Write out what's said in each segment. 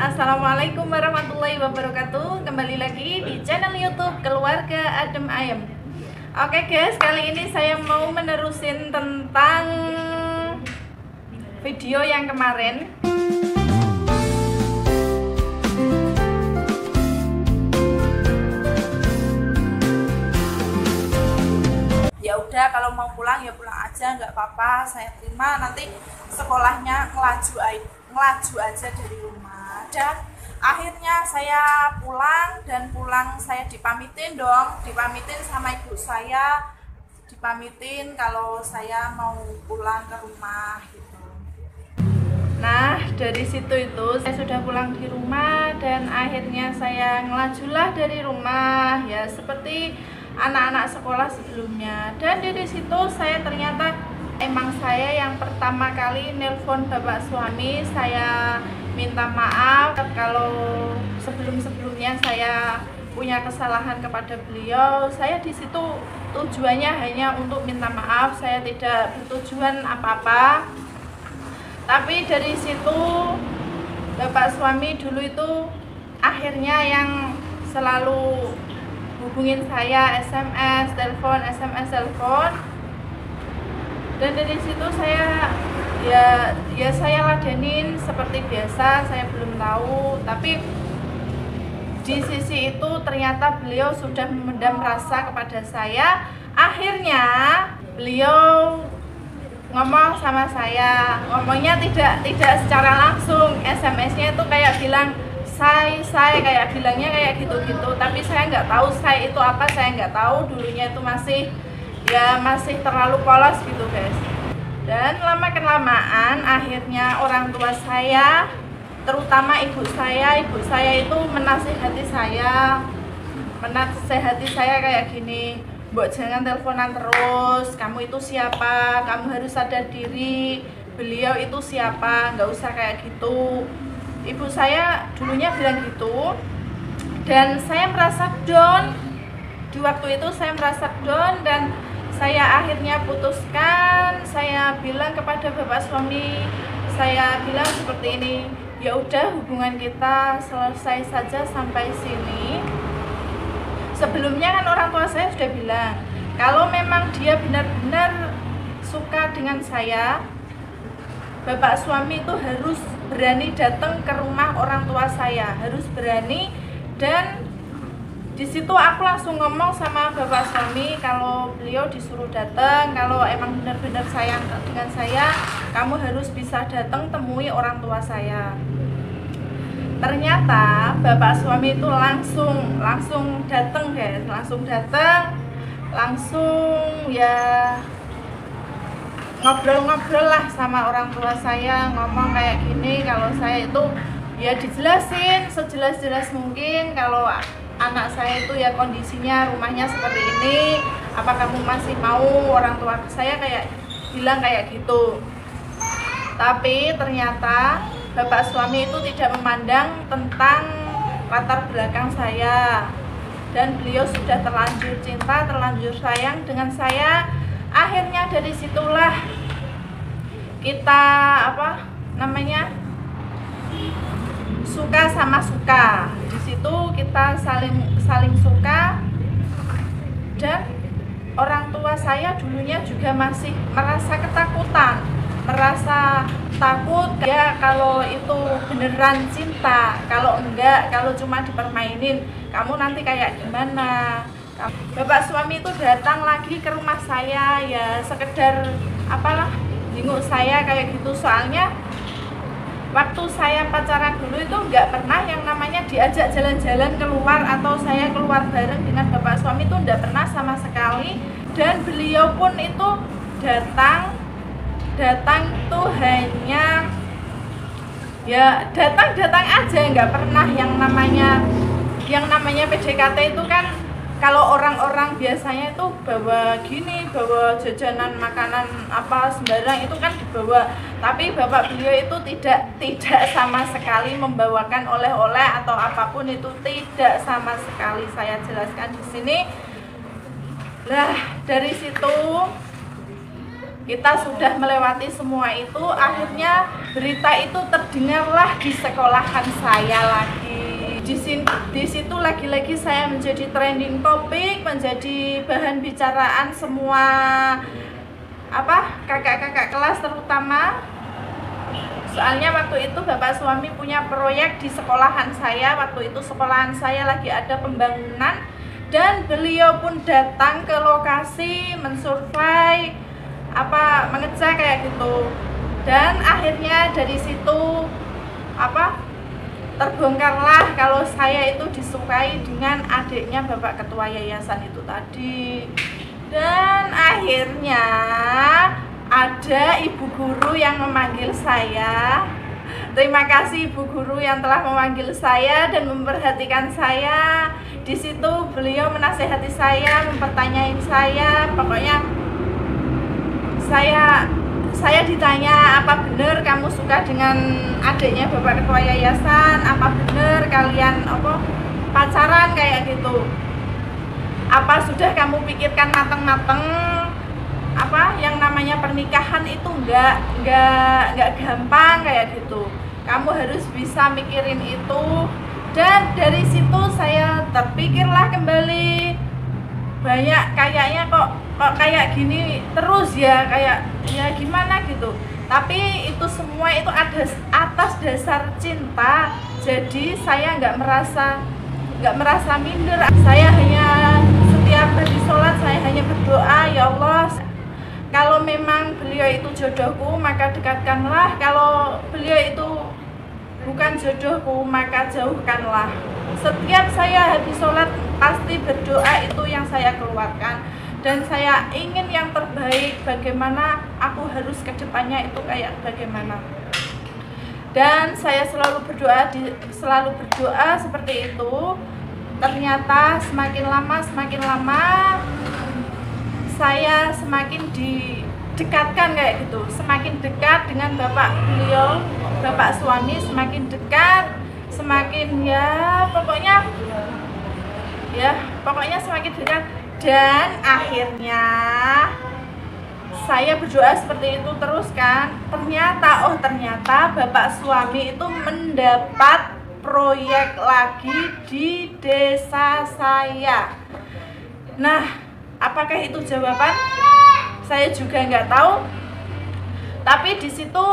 Assalamualaikum warahmatullahi wabarakatuh. Kembali lagi di channel YouTube Keluarga Adem Ayem. Oke guys, kali ini saya mau menerusin tentang video yang kemarin. Ya udah, kalau mau pulang ya pulang aja, nggak apa-apa, saya terima. Nanti sekolahnya ngelaju aja dari rumah. Dan akhirnya saya pulang, dan pulang saya dipamitin sama ibu saya, dipamitin kalau saya mau pulang ke rumah gitu. Nah, dari situ itu saya sudah pulang di rumah, dan akhirnya saya ngelajulah dari rumah ya seperti anak-anak sekolah sebelumnya. Dan dari situ saya ternyata emang saya yang pertama kali nelpon bapak suami. Saya minta maaf kalau sebelum-sebelumnya saya punya kesalahan kepada beliau. Saya di situ tujuannya hanya untuk minta maaf, saya tidak bertujuan apa-apa. Tapi dari situ bapak suami dulu itu akhirnya yang selalu hubungin saya, SMS, telepon, SMS, telepon. Dan dari situ saya ya saya ladenin seperti biasa, saya belum tahu. Tapi di sisi itu ternyata beliau sudah memendam rasa kepada saya. Akhirnya beliau ngomong sama saya, ngomongnya tidak secara langsung. SMS-nya itu kayak bilang saya kayak bilangnya kayak gitu-gitu, tapi saya nggak tahu saya itu apa, saya nggak tahu. Dulunya itu masih terlalu polos gitu guys. Dan lama kelamaan akhirnya orang tua saya, terutama ibu saya itu menasihati saya kayak gini, "Mbok, jangan teleponan terus, kamu itu siapa, kamu harus sadar diri, beliau itu siapa, nggak usah kayak gitu." Ibu saya dulunya bilang gitu, dan saya merasa down. Di waktu itu saya merasa down, dan saya akhirnya putuskan. Saya bilang kepada bapak suami, saya bilang seperti ini, ya udah, hubungan kita selesai saja sampai sini. Sebelumnya kan orang tua saya sudah bilang, kalau memang dia benar-benar suka dengan saya, bapak suami itu harus berani datang ke rumah orang tua saya, harus berani. Dan di situ aku langsung ngomong sama bapak suami, kalau beliau disuruh datang, kalau emang benar-benar sayang dengan saya, kamu harus bisa datang temui orang tua saya. Ternyata bapak suami itu langsung datang guys, langsung ya ngobrol-ngobrol lah sama orang tua saya, ngomong kayak gini, kalau saya itu ya dijelasin sejelas-jelas mungkin kalau anak saya itu ya kondisinya rumahnya seperti ini, apa kamu masih mau. Orang tua saya kayak bilang kayak gitu. Tapi ternyata bapak suami itu tidak memandang tentang latar belakang saya, dan beliau sudah terlanjur cinta, terlanjur sayang dengan saya. Akhirnya dari situlah kita suka sama suka. Di situ kita saling suka. Dan orang tua saya dulunya juga masih merasa ketakutan, merasa takut ya kalau itu beneran cinta, kalau enggak, kalau cuma dipermainin, kamu nanti kayak gimana. Bapak suami itu datang lagi ke rumah saya ya sekedar jenguk saya kayak gitu. Soalnya waktu saya pacaran dulu itu nggak pernah yang namanya diajak jalan-jalan keluar atau saya keluar bareng dengan bapak suami, itu nggak pernah sama sekali. Dan beliau pun itu datang tuh hanya ya datang aja, nggak pernah yang namanya PDKT itu kan. Kalau orang-orang biasanya itu bawa bawa jajanan, makanan apa sembarang itu kan dibawa. Tapi bapak beliau itu tidak sama sekali membawakan oleh-oleh atau apapun, itu tidak sama sekali. Saya jelaskan di sini. Lah, dari situ kita sudah melewati semua itu, akhirnya berita itu terdengarlah di sekolahan saya lagi. Di situ lagi-lagi saya menjadi trending topik, menjadi bahan bicaraan semua kakak-kakak kelas terutama. Soalnya waktu itu bapak suami punya proyek di sekolahan saya. Waktu itu sekolahan saya lagi ada pembangunan dan beliau pun datang ke lokasi mensurvei mengecek kayak gitu. Dan akhirnya dari situ terbongkarlah kalau saya itu disukai dengan adiknya bapak ketua yayasan itu tadi. Dan akhirnya ada ibu guru yang memanggil saya. Terima kasih ibu guru yang telah memanggil saya dan memperhatikan saya. Di situ beliau menasehati saya, mempertanyain saya. Pokoknya saya ditanya, apa benar kamu suka dengan adiknya bapak ketua yayasan? Apa benar kalian pacaran kayak gitu? Apa sudah kamu pikirkan mateng-mateng? Yang namanya pernikahan itu enggak gampang kayak gitu. Kamu harus bisa mikirin itu. Dan dari situ saya terpikirlah kembali, banyak kayaknya kok kayak gini terus ya, kayak ya gimana gitu. Tapi itu semua itu ada atas dasar cinta. Jadi saya nggak merasa minder. Saya hanya setiap kali sholat saya hanya berdoa, ya Allah, kalau memang beliau itu jodohku maka dekatkanlah, kalau beliau itu bukan jodohku maka jauhkanlah. Setiap saya habis sholat pasti berdoa, itu yang saya keluarkan. Dan saya ingin yang terbaik, bagaimana aku harus ke depannya itu kayak bagaimana. Dan saya selalu berdoa seperti itu. Ternyata semakin lama saya semakin didekatkan kayak gitu. Semakin dekat dengan bapak beliau, bapak suami, semakin dekat, semakin pokoknya semakin dekat. Dan akhirnya saya berdoa seperti itu terus kan. Ternyata bapak suami itu mendapat proyek lagi di desa saya. Nah, apakah itu jawaban? Saya juga nggak tahu. Tapi di situ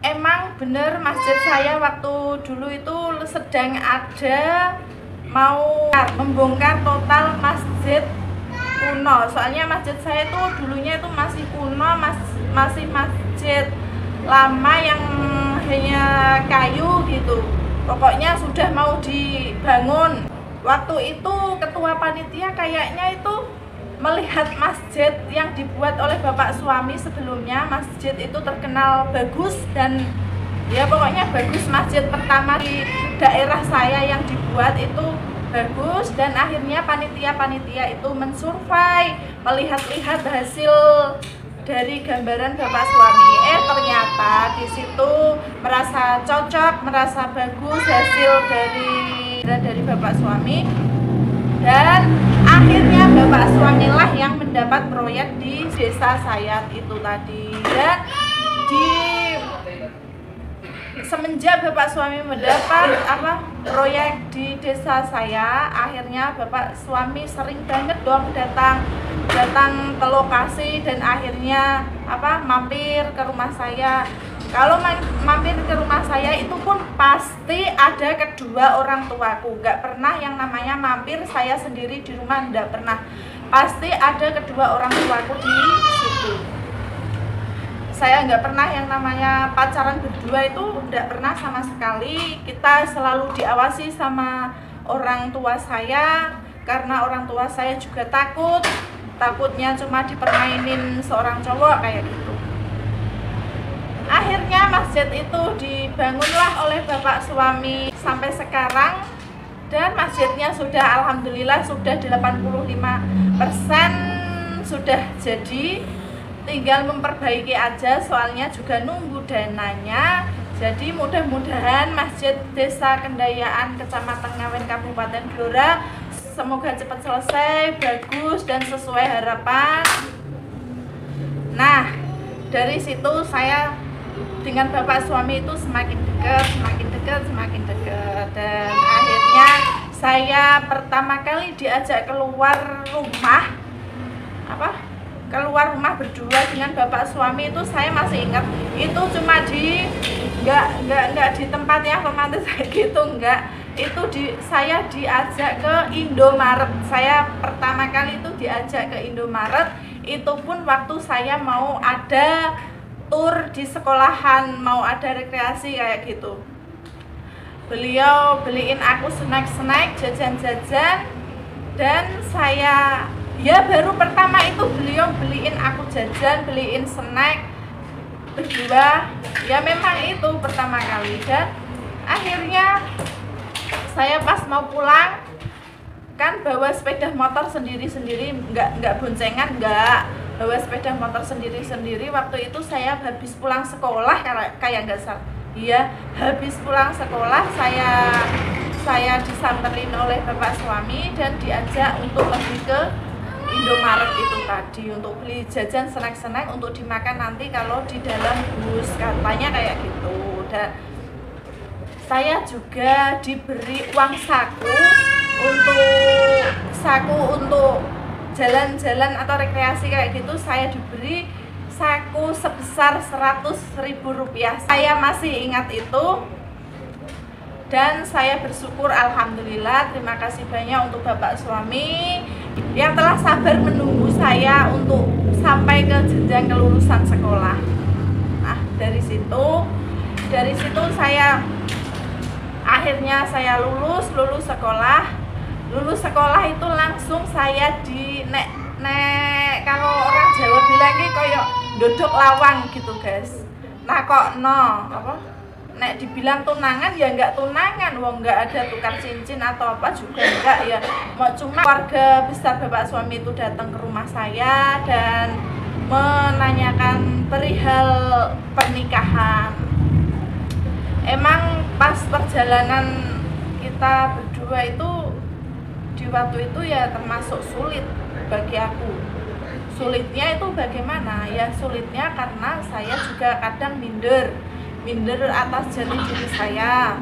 emang bener masjid saya waktu dulu itu sedang ada mau membongkar total masjid kuno. Soalnya masjid saya itu dulunya itu masih kuno, masih masjid lama yang hanya kayu gitu. Pokoknya sudah mau dibangun. Waktu itu ketua panitia kayaknya itu melihat masjid yang dibuat oleh bapak suami sebelumnya. Masjid itu terkenal bagus dan ya pokoknya bagus, masjid pertama di daerah saya yang dibuat itu bagus. Dan akhirnya panitia itu mensurvei, melihat-lihat hasil dari gambaran bapak suami. Ternyata di situ merasa cocok, merasa bagus hasil dari bapak suami. Dan akhirnya bapak suamilah yang mendapat proyek di desa saya itu tadi. Dan semenjak bapak suami mendapat proyek di desa saya, akhirnya bapak suami sering banget dong datang ke lokasi. Dan akhirnya mampir ke rumah saya. Kalau mampir ke rumah saya itu pun pasti ada kedua orang tuaku. Nggak pernah yang namanya mampir saya sendiri di rumah, nggak pernah. Pasti ada kedua orang tuaku di situ. Saya nggak pernah yang namanya pacaran berdua, itu nggak pernah sama sekali. Kita selalu diawasi sama orang tua saya, karena orang tua saya juga takutnya cuma dipermainin seorang cowok kayak gitu. Akhirnya masjid itu dibangunlah oleh bapak suami sampai sekarang. Dan masjidnya sudah alhamdulillah sudah 85% sudah jadi. Tinggal memperbaiki aja, soalnya juga nunggu dananya. Jadi mudah-mudahan Masjid Desa Kendayaan Kecamatan Ngawen Kabupaten Blora semoga cepat selesai, bagus dan sesuai harapan. Nah, dari situ saya dengan bapak suami itu semakin dekat, dan akhirnya saya pertama kali diajak keluar rumah berdua dengan bapak suami itu saya masih ingat, itu cuma di nggak di tempat yang romantis kayak gitu, enggak, itu saya diajak ke Indomaret. Saya pertama kali itu diajak ke Indomaret, itu pun waktu saya mau ada tur di sekolahan, mau ada rekreasi kayak gitu. Beliau beliin aku snack-snack, jajan-jajan, dan saya baru pertama itu beliau beliin aku jajan, beliin snack berdua. Ya memang itu pertama kali. Dan akhirnya saya pas mau pulang kan bawa sepeda motor sendiri-sendiri, nggak boncengan, nggak, bawa sepeda motor sendiri-sendiri. Waktu itu saya habis pulang sekolah, kayak nggak salah, iya, habis pulang sekolah saya disamperin oleh bapak suami dan diajak untuk pergi ke Indomaret itu tadi untuk beli jajan snack-snack untuk dimakan nanti kalau di dalam bus, katanya kayak gitu. Dan saya juga diberi uang saku untuk jalan-jalan atau rekreasi kayak gitu. Saya diberi saku sebesar Rp100.000. Saya masih ingat itu, dan saya bersyukur, alhamdulillah, terima kasih banyak untuk bapak suami yang telah sabar menunggu saya untuk sampai ke jenjang kelulusan sekolah. Nah, dari situ saya akhirnya saya lulus sekolah. Lulus sekolah itu langsung saya kalau orang Jawa bilang kayak dodok lawang gitu, guys. Nah, kok nek dibilang tunangan ya nggak tunangan, wong nggak ada tukar cincin atau apa juga enggak ya. Cuma keluarga besar bapak suami itu datang ke rumah saya dan menanyakan perihal pernikahan. Emang pas perjalanan kita berdua itu di waktu itu ya termasuk sulit bagi aku. Sulitnya itu bagaimana? Ya sulitnya karena saya juga kadang minder atas jati diri saya.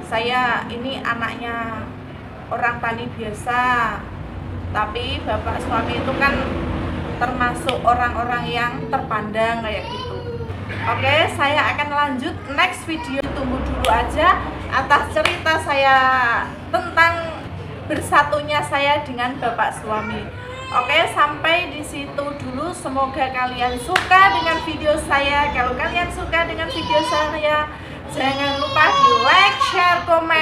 Saya ini anaknya orang tani biasa, tapi bapak suami itu kan termasuk orang-orang yang terpandang kayak gitu. Oke, saya akan lanjut next video. Tunggu dulu aja atas cerita saya tentang bersatunya saya dengan bapak suami. Oke, sampai di situ dulu. Semoga kalian suka dengan video saya. Kalau kalian suka dengan video saya, jangan lupa di like, share, komen.